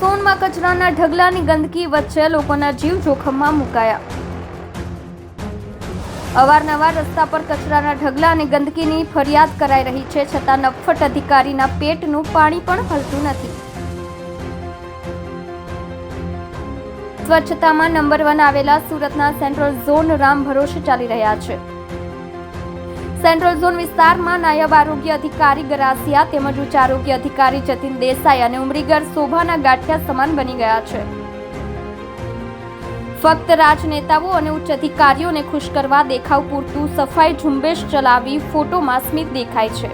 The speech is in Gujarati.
સોનમાં કચરાના ઢગલાની ગંદકી વચ્ચે લોકોના જીવ જોખમમાં મુકાયા। અવારનવાર રસ્તા પર કચરાના ઢગલા અને ગંદકીની ફરિયાદ કરાઈ રહી છે, છતાં નફ્ફટ અધિકારીના પેટનું પાણી પણ હલતું નથી। સ્વચ્છતામાં નંબર 1 આવેલા સુરતના સેન્ટ્રલ ઝોન રામ ભરોસે ચાલી રહ્યા છે। સેન્ટ્રલ ઝોન વિસ્તારમાં નાયબ આરોગ્ય અધિકારી ગરાસિયા તેમજ ઉચ્ચ આરોગ્ય અધિકારી જતીન દેસાઈ અને ઉમરીગર શોભાના ગાંઠિયા સમાન બની ગયા છે। ફક્ત રાજનેતાઓ અને ઉચ્ચ અધિકારીઓને ખુશ કરવા દેખાવ પૂરતું સફાઈ ઝુંબેશ ચલાવી ફોટોમાં સ્મિત દેખાય છે।